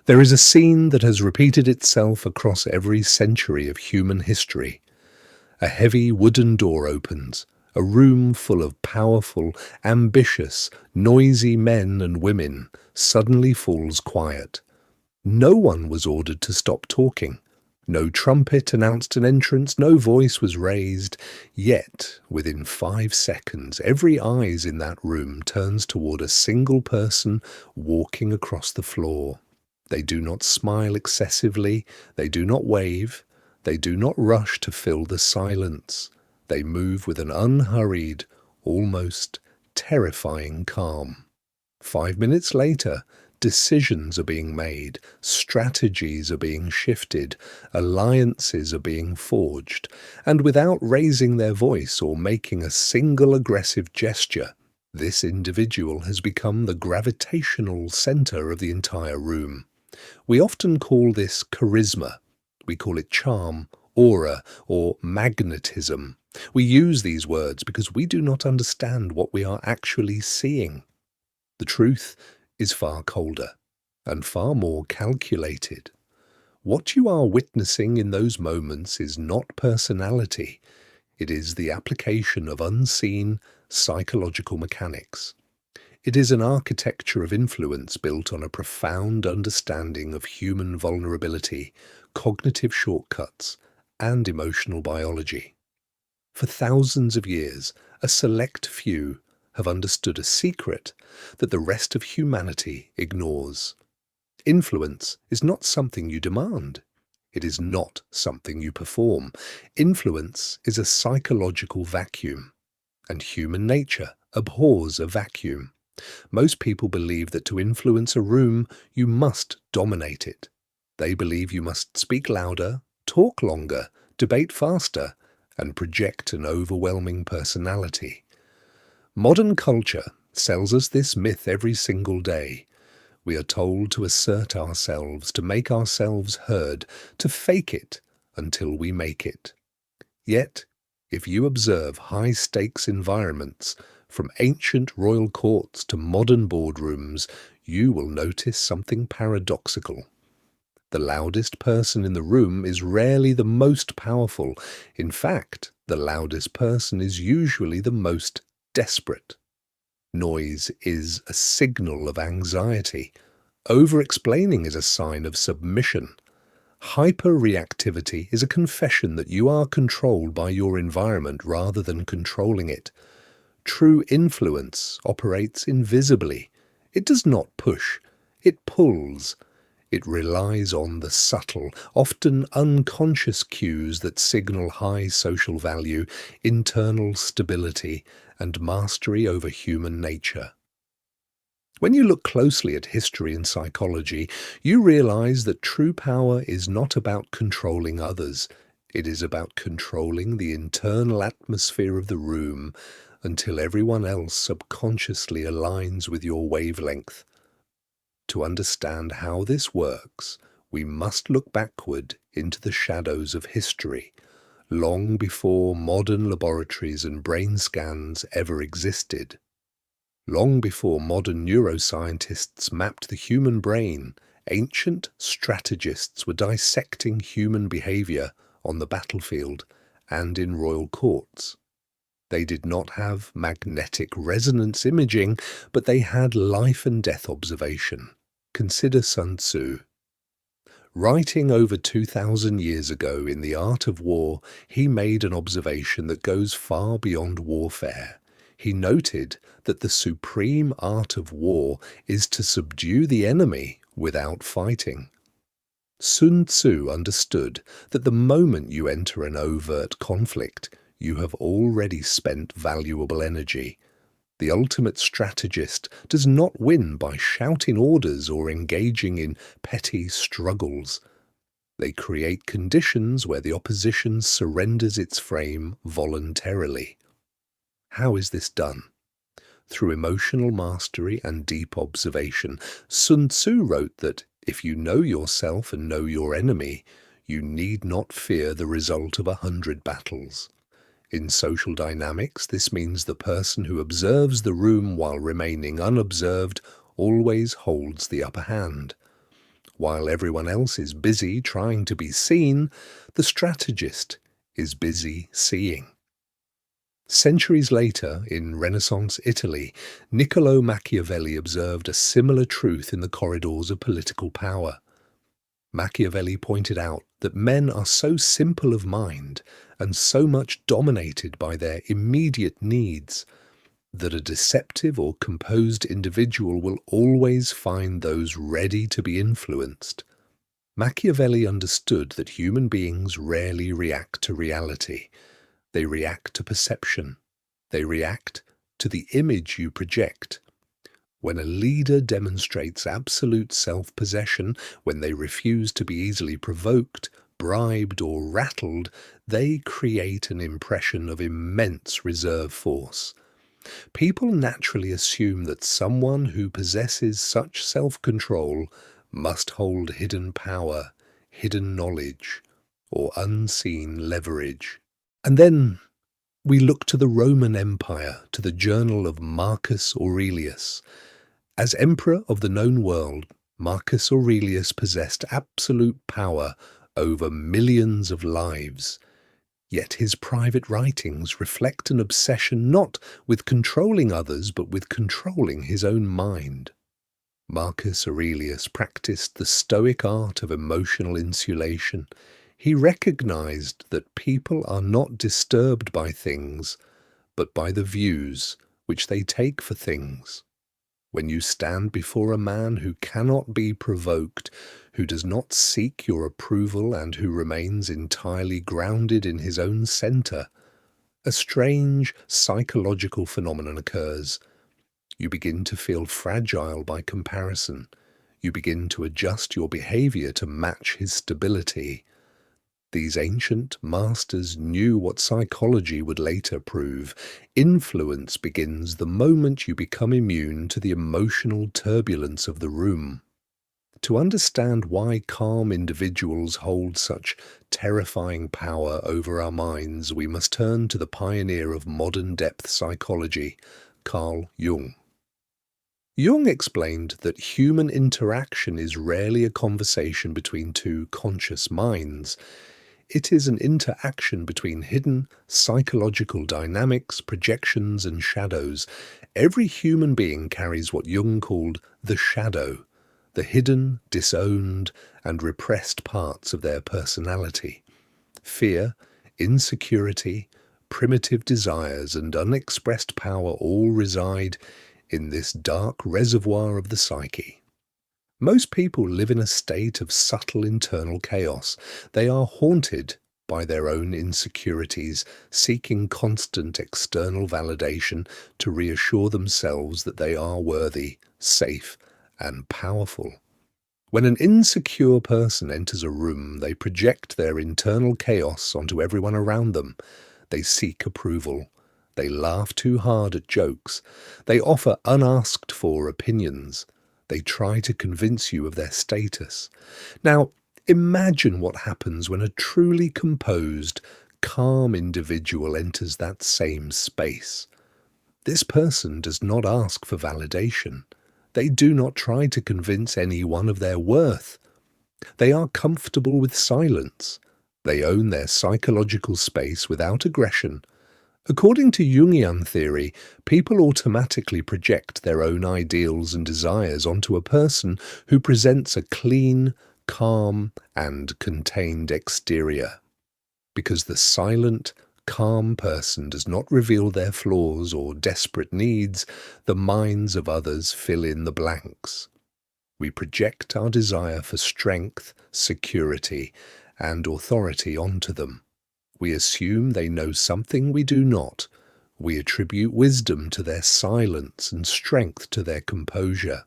There is a scene that has repeated itself across every century of human history. A heavy wooden door opens. A room full of powerful, ambitious, noisy men and women suddenly falls quiet. No one was ordered to stop talking. No trumpet announced an entrance, no voice was raised. Yet, within 5 seconds, every eyes in that room turns toward a single person walking across the floor. They do not smile excessively, they do not wave, they do not rush to fill the silence. They move with an unhurried, almost terrifying calm. 5 minutes later, decisions are being made, strategies are being shifted, alliances are being forged, and without raising their voice or making a single aggressive gesture, this individual has become the gravitational center of the entire room. We often call this charisma. We call it charm, aura, or magnetism. We use these words because we do not understand what we are actually seeing. The truth is far colder and far more calculated. What you are witnessing in those moments is not personality. It is the application of unseen psychological mechanics. It is an architecture of influence built on a profound understanding of human vulnerability, cognitive shortcuts, and emotional biology. For thousands of years, a select few have understood a secret that the rest of humanity ignores. Influence is not something you demand. It is not something you perform. Influence is a psychological vacuum, and human nature abhors a vacuum. Most people believe that to influence a room, you must dominate it. They believe you must speak louder, talk longer, debate faster, and project an overwhelming personality. Modern culture sells us this myth every single day. We are told to assert ourselves, to make ourselves heard, to fake it until we make it. Yet, if you observe high-stakes environments, from ancient royal courts to modern boardrooms, you will notice something paradoxical. The loudest person in the room is rarely the most powerful. In fact, the loudest person is usually the most desperate. Noise is a signal of anxiety. Over-explaining is a sign of submission. Hyper-reactivity is a confession that you are controlled by your environment rather than controlling it. True influence operates invisibly. It does not push, it pulls. It relies on the subtle, often unconscious cues that signal high social value, internal stability, and mastery over human nature. When you look closely at history and psychology, you realize that true power is not about controlling others. It is about controlling the internal atmosphere of the room until everyone else subconsciously aligns with your wavelength. To understand how this works, we must look backward into the shadows of history, long before modern laboratories and brain scans ever existed. Long before modern neuroscientists mapped the human brain, ancient strategists were dissecting human behavior on the battlefield and in royal courts. They did not have magnetic resonance imaging, but they had life and death observation. Consider Sun Tzu. Writing over 2,000 years ago in The Art of War, he made an observation that goes far beyond warfare. He noted that the supreme art of war is to subdue the enemy without fighting. Sun Tzu understood that the moment you enter an overt conflict, you have already spent valuable energy. The ultimate strategist does not win by shouting orders or engaging in petty struggles. They create conditions where the opposition surrenders its frame voluntarily. How is this done? Through emotional mastery and deep observation. Sun Tzu wrote that if you know yourself and know your enemy, you need not fear the result of 100 battles. In social dynamics, this means the person who observes the room while remaining unobserved always holds the upper hand. While everyone else is busy trying to be seen, the strategist is busy seeing. Centuries later, in Renaissance Italy, Niccolò Machiavelli observed a similar truth in the corridors of political power. Machiavelli pointed out that men are so simple of mind and so much dominated by their immediate needs that a deceptive or composed individual will always find those ready to be influenced. Machiavelli understood that human beings rarely react to reality. They react to perception. They react to the image you project. When a leader demonstrates absolute self-possession, when they refuse to be easily provoked, bribed, or rattled, they create an impression of immense reserve force. People naturally assume that someone who possesses such self-control must hold hidden power, hidden knowledge, or unseen leverage. And then we look to the Roman Empire, to the journal of Marcus Aurelius. As emperor of the known world, Marcus Aurelius possessed absolute power over millions of lives. Yet his private writings reflect an obsession not with controlling others, but with controlling his own mind. Marcus Aurelius practiced the Stoic art of emotional insulation. He recognized that people are not disturbed by things, but by the views which they take for things. When you stand before a man who cannot be provoked, who does not seek your approval and who remains entirely grounded in his own center, a strange psychological phenomenon occurs. You begin to feel fragile by comparison. You begin to adjust your behavior to match his stability. These ancient masters knew what psychology would later prove. Influence begins the moment you become immune to the emotional turbulence of the room. To understand why calm individuals hold such terrifying power over our minds, we must turn to the pioneer of modern depth psychology, Carl Jung. Jung explained that human interaction is rarely a conversation between two conscious minds. It is an interaction between hidden psychological dynamics, projections, and shadows. Every human being carries what Jung called the shadow, the hidden, disowned, and repressed parts of their personality. Fear, insecurity, primitive desires, and unexpressed power all reside in this dark reservoir of the psyche. Most people live in a state of subtle internal chaos. They are haunted by their own insecurities, seeking constant external validation to reassure themselves that they are worthy, safe, and powerful. When an insecure person enters a room, they project their internal chaos onto everyone around them. They seek approval. They laugh too hard at jokes. They offer unasked for opinions. They try to convince you of their status. Now, imagine what happens when a truly composed, calm individual enters that same space. This person does not ask for validation. They do not try to convince anyone of their worth. They are comfortable with silence. They own their psychological space without aggression. According to Jungian theory, people automatically project their own ideals and desires onto a person who presents a clean, calm, and contained exterior. Because the silent, calm person does not reveal their flaws or desperate needs, the minds of others fill in the blanks. We project our desire for strength, security, and authority onto them. We assume they know something we do not. We attribute wisdom to their silence and strength to their composure.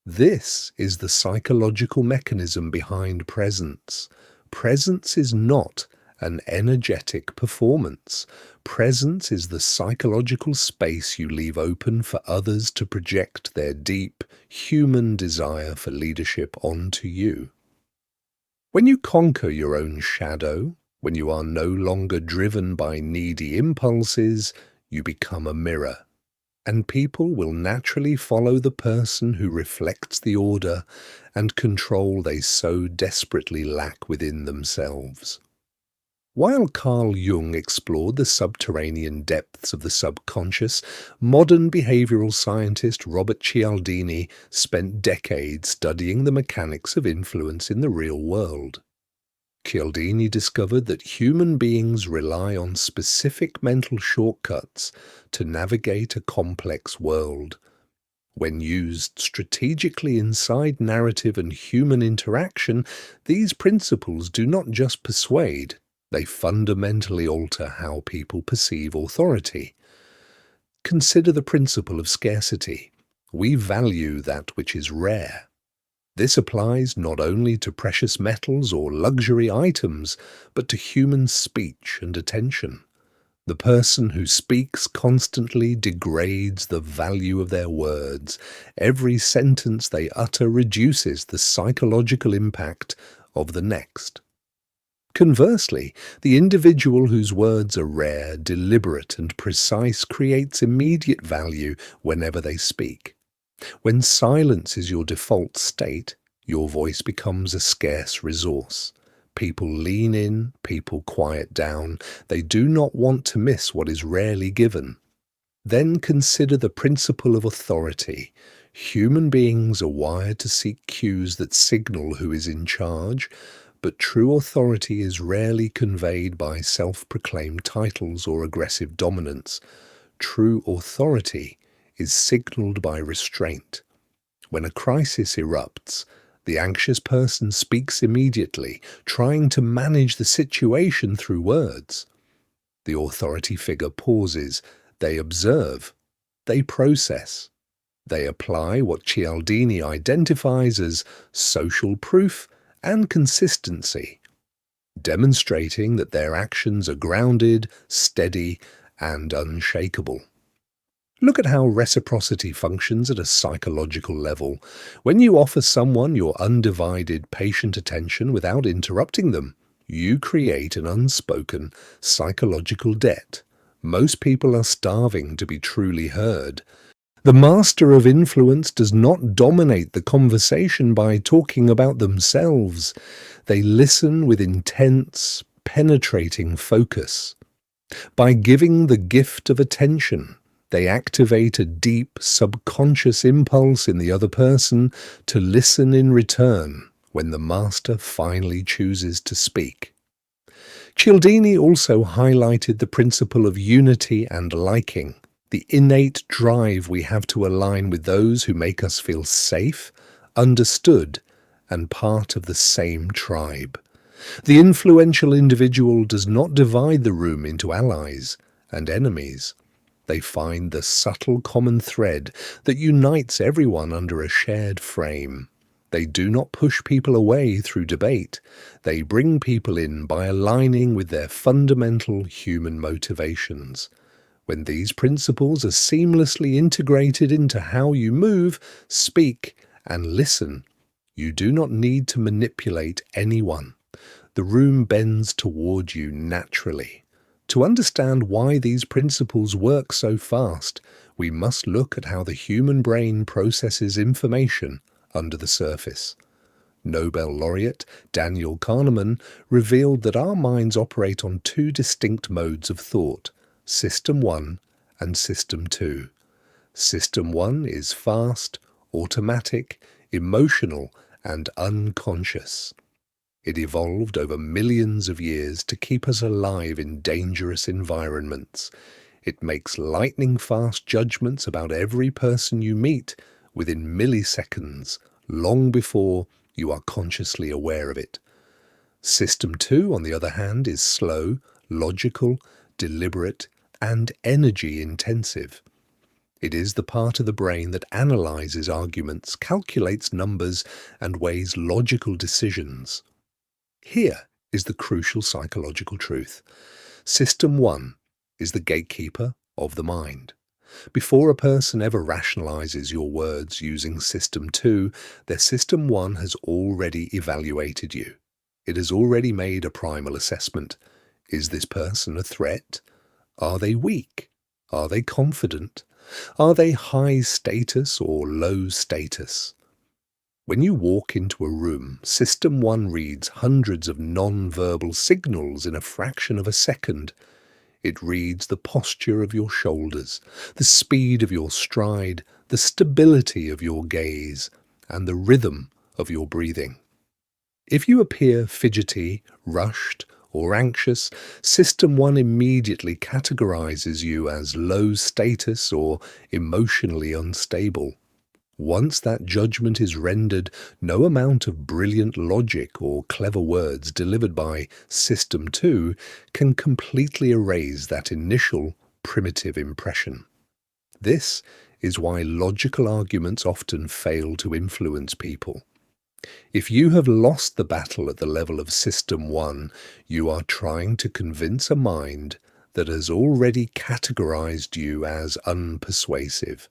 This is the psychological mechanism behind presence. Presence is not an energetic performance. Presence is the psychological space you leave open for others to project their deep, human desire for leadership onto you. When you conquer your own shadow, when you are no longer driven by needy impulses, you become a mirror. And people will naturally follow the person who reflects the order and control they so desperately lack within themselves. While Carl Jung explored the subterranean depths of the subconscious, modern behavioral scientist Robert Cialdini spent decades studying the mechanics of influence in the real world. Cialdini discovered that human beings rely on specific mental shortcuts to navigate a complex world. When used strategically inside narrative and human interaction, these principles do not just persuade, they fundamentally alter how people perceive authority. Consider the principle of scarcity. We value that which is rare. This applies not only to precious metals or luxury items, but to human speech and attention. The person who speaks constantly degrades the value of their words. Every sentence they utter reduces the psychological impact of the next. Conversely, the individual whose words are rare, deliberate, and precise creates immediate value whenever they speak. When silence is your default state, your voice becomes a scarce resource. People lean in, people quiet down. They do not want to miss what is rarely given. Then consider the principle of authority. Human beings are wired to seek cues that signal who is in charge, but true authority is rarely conveyed by self-proclaimed titles or aggressive dominance. True authority is signaled by restraint. When a crisis erupts, the anxious person speaks immediately, trying to manage the situation through words. The authority figure pauses. They observe. They process. They apply what Cialdini identifies as social proof and consistency, demonstrating that their actions are grounded, steady, and unshakable. Look at how reciprocity functions at a psychological level. When you offer someone your undivided, patient attention without interrupting them, you create an unspoken psychological debt. Most people are starving to be truly heard. The master of influence does not dominate the conversation by talking about themselves. They listen with intense, penetrating focus. By giving the gift of attention, they activate a deep subconscious impulse in the other person to listen in return when the master finally chooses to speak. Cialdini also highlighted the principle of unity and liking, the innate drive we have to align with those who make us feel safe, understood, and part of the same tribe. The influential individual does not divide the room into allies and enemies. They find the subtle common thread that unites everyone under a shared frame. They do not push people away through debate. They bring people in by aligning with their fundamental human motivations. When these principles are seamlessly integrated into how you move, speak, and listen, you do not need to manipulate anyone. The room bends toward you naturally. To understand why these principles work so fast, we must look at how the human brain processes information under the surface. Nobel laureate Daniel Kahneman revealed that our minds operate on two distinct modes of thought, System 1 and System 2. System 1 is fast, automatic, emotional, and unconscious. It evolved over millions of years to keep us alive in dangerous environments. It makes lightning-fast judgments about every person you meet within milliseconds, long before you are consciously aware of it. System 2, on the other hand, is slow, logical, deliberate, and energy-intensive. It is the part of the brain that analyzes arguments, calculates numbers, and weighs logical decisions. Here is the crucial psychological truth. System 1 is the gatekeeper of the mind. Before a person ever rationalizes your words using System 2, their System 1 has already evaluated you. It has already made a primal assessment. Is this person a threat? Are they weak? Are they confident? Are they high status or low status? When you walk into a room, System 1 reads hundreds of non-verbal signals in a fraction of a second. It reads the posture of your shoulders, the speed of your stride, the stability of your gaze, and the rhythm of your breathing. If you appear fidgety, rushed, or anxious, System 1 immediately categorizes you as low status or emotionally unstable. Once that judgment is rendered, no amount of brilliant logic or clever words delivered by System 2 can completely erase that initial primitive impression. This is why logical arguments often fail to influence people. If you have lost the battle at the level of System 1, you are trying to convince a mind that has already categorized you as unpersuasive.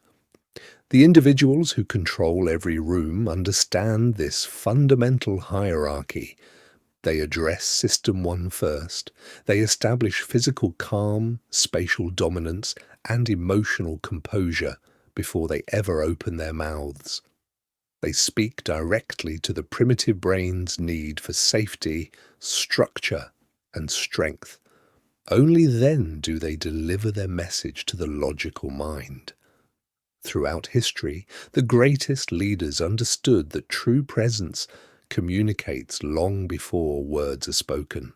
The individuals who control every room understand this fundamental hierarchy. They address System 1 first. They establish physical calm, spatial dominance, and emotional composure before they ever open their mouths. They speak directly to the primitive brain's need for safety, structure, and strength. Only then do they deliver their message to the logical mind. Throughout history, the greatest leaders understood that true presence communicates long before words are spoken.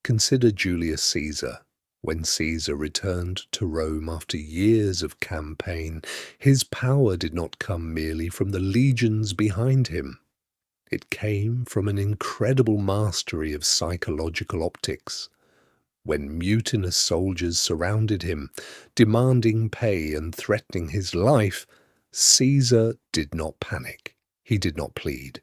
Consider Julius Caesar. When Caesar returned to Rome after years of campaign, his power did not come merely from the legions behind him. It came from an incredible mastery of psychological optics. When mutinous soldiers surrounded him, demanding pay and threatening his life, Caesar did not panic. He did not plead.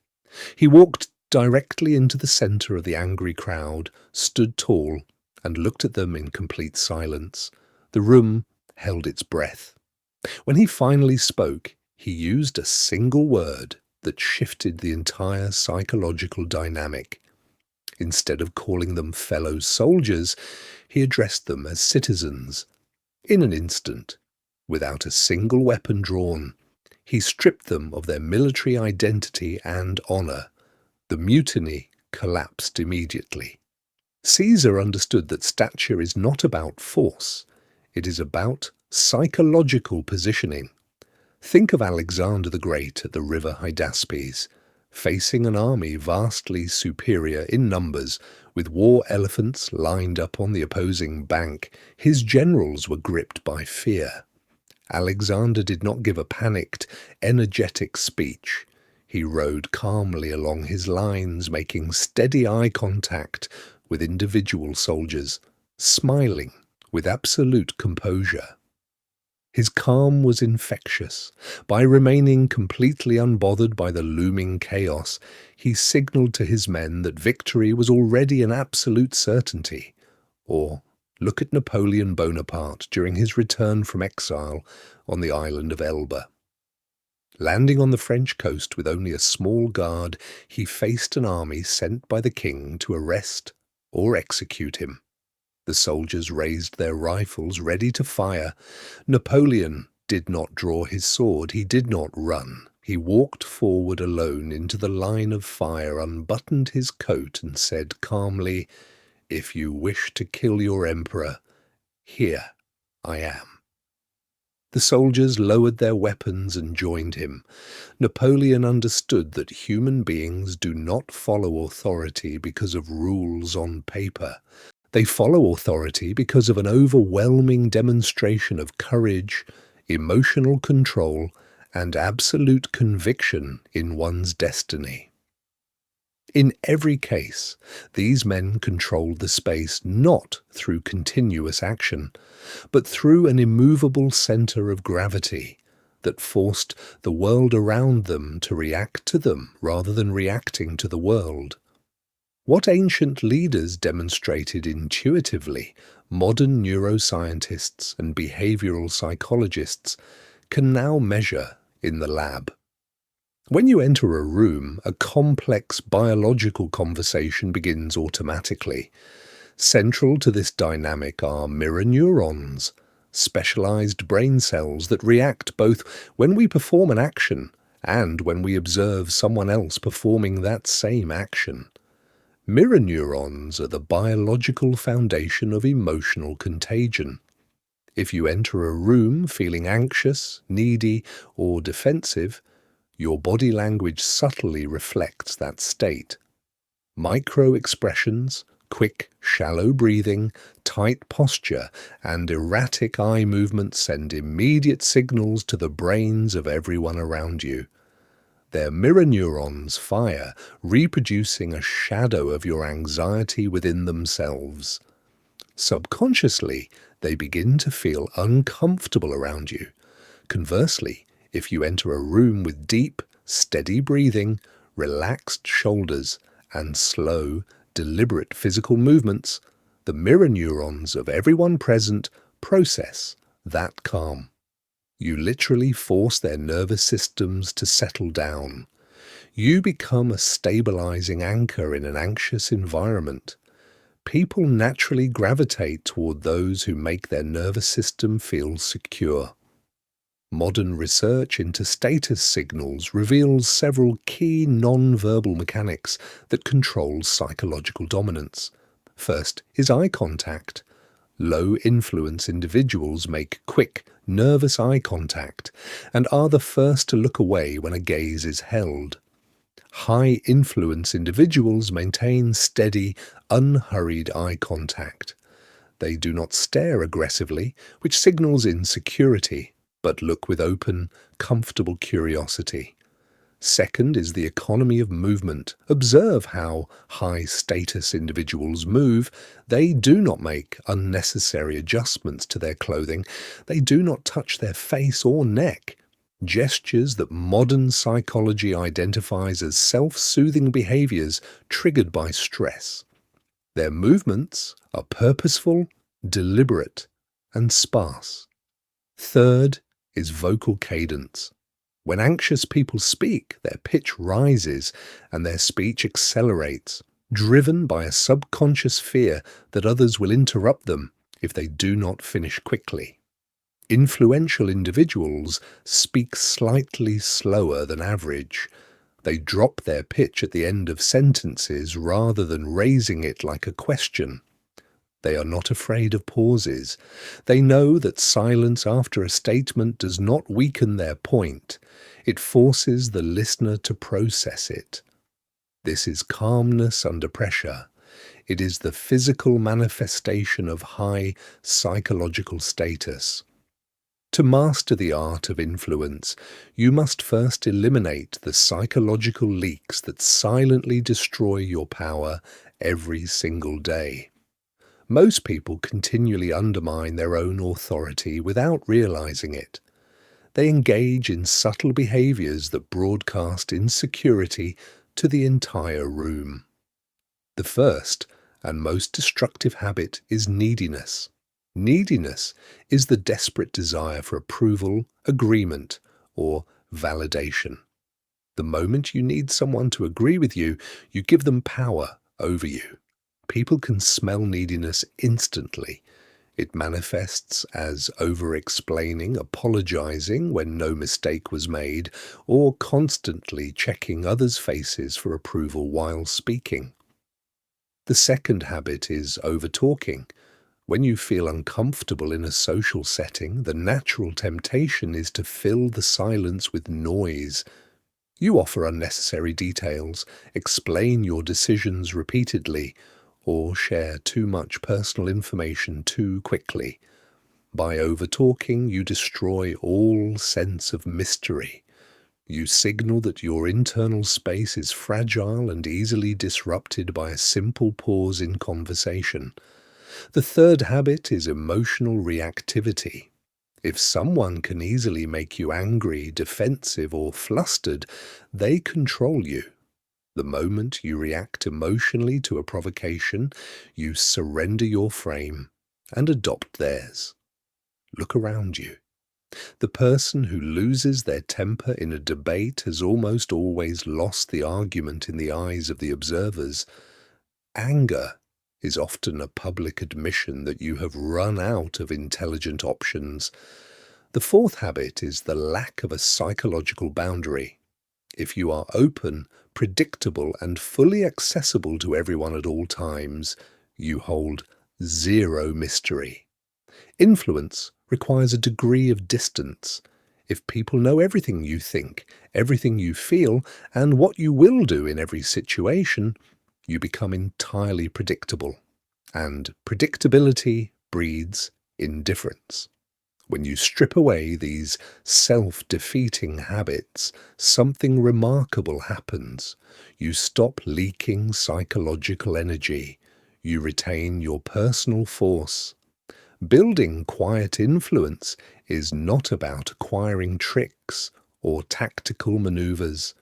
He walked directly into the center of the angry crowd, stood tall, and looked at them in complete silence. The room held its breath. When he finally spoke, he used a single word that shifted the entire psychological dynamic. Instead of calling them fellow soldiers, he addressed them as citizens. In an instant, without a single weapon drawn, he stripped them of their military identity and honor. The mutiny collapsed immediately. Caesar understood that stature is not about force. It is about psychological positioning. Think of Alexander the Great at the river Hydaspes, facing an army vastly superior in numbers, with war elephants lined up on the opposing bank. His generals were gripped by fear. Alexander did not give a panicked, energetic speech. He rode calmly along his lines, making steady eye contact with individual soldiers, smiling with absolute composure. His calm was infectious. By remaining completely unbothered by the looming chaos, he signaled to his men that victory was already an absolute certainty. Or look at Napoleon Bonaparte during his return from exile on the island of Elba. Landing on the French coast with only a small guard, he faced an army sent by the king to arrest or execute him. The soldiers raised their rifles, ready to fire. Napoleon did not draw his sword. He did not run. He walked forward alone into the line of fire, unbuttoned his coat, and said calmly, "If you wish to kill your emperor, here I am." The soldiers lowered their weapons and joined him. Napoleon understood that human beings do not follow authority because of rules on paper. They follow authority because of an overwhelming demonstration of courage, emotional control, and absolute conviction in one's destiny. In every case, these men controlled the space not through continuous action, but through an immovable center of gravity that forced the world around them to react to them rather than reacting to the world. What ancient leaders demonstrated intuitively, modern neuroscientists and behavioral psychologists can now measure in the lab. When you enter a room, a complex biological conversation begins automatically. Central to this dynamic are mirror neurons. specialized brain cells that react both when we perform an action and when we observe someone else performing that same action. Mirror neurons are the biological foundation of emotional contagion. If you enter a room feeling anxious, needy, or defensive, your body language subtly reflects that state. Micro-expressions, quick, shallow breathing, tight posture, and erratic eye movements send immediate signals to the brains of everyone around you. Their mirror neurons fire, reproducing a shadow of your anxiety within themselves. Subconsciously, they begin to feel uncomfortable around you. Conversely, if you enter a room with deep, steady breathing, relaxed shoulders, and slow, deliberate physical movements, the mirror neurons of everyone present process that calm. You literally force their nervous systems to settle down. You become a stabilizing anchor in an anxious environment. People naturally gravitate toward those who make their nervous system feel secure. Modern research into status signals reveals several key non-verbal mechanics that control psychological dominance. First is eye contact. Low-influence individuals make quick, nervous eye contact and are the first to look away when a gaze is held. High-influence individuals maintain steady, unhurried eye contact. They do not stare aggressively, which signals insecurity, but look with open, comfortable curiosity. Second is the economy of movement. Observe how high-status individuals move. They do not make unnecessary adjustments to their clothing. They do not touch their face or neck. Gestures that modern psychology identifies as self-soothing behaviors triggered by stress. Their movements are purposeful, deliberate, and sparse. Third is vocal cadence. When anxious people speak, their pitch rises and their speech accelerates, driven by a subconscious fear that others will interrupt them if they do not finish quickly. Influential individuals speak slightly slower than average. They drop their pitch at the end of sentences rather than raising it like a question. They are not afraid of pauses. They know that silence after a statement does not weaken their point. It forces the listener to process it. This is calmness under pressure. It is the physical manifestation of high psychological status. To master the art of influence, you must first eliminate the psychological leaks that silently destroy your power every single day. Most people continually undermine their own authority without realizing it. They engage in subtle behaviors that broadcast insecurity to the entire room. The first and most destructive habit is neediness. Neediness is the desperate desire for approval, agreement, or validation. The moment you need someone to agree with you, you give them power over you. People can smell neediness instantly. It manifests as over-explaining, apologizing when no mistake was made, or constantly checking others' faces for approval while speaking. The second habit is over-talking. When you feel uncomfortable in a social setting, the natural temptation is to fill the silence with noise. You offer unnecessary details, explain your decisions repeatedly, or share too much personal information too quickly. By over-talking, you destroy all sense of mystery. You signal that your internal space is fragile and easily disrupted by a simple pause in conversation. The third habit is emotional reactivity. If someone can easily make you angry, defensive, or flustered, they control you. The moment you react emotionally to a provocation, you surrender your frame and adopt theirs. Look around you. The person who loses their temper in a debate has almost always lost the argument in the eyes of the observers. Anger is often a public admission that you have run out of intelligent options. The fourth habit is the lack of a psychological boundary. If you are open, predictable, and fully accessible to everyone at all times, you hold zero mystery. Influence requires a degree of distance. If people know everything you think, everything you feel, and what you will do in every situation, you become entirely predictable. And predictability breeds indifference. When you strip away these self-defeating habits, something remarkable happens. You stop leaking psychological energy. You retain your personal force. Building quiet influence is not about acquiring tricks or tactical maneuvers.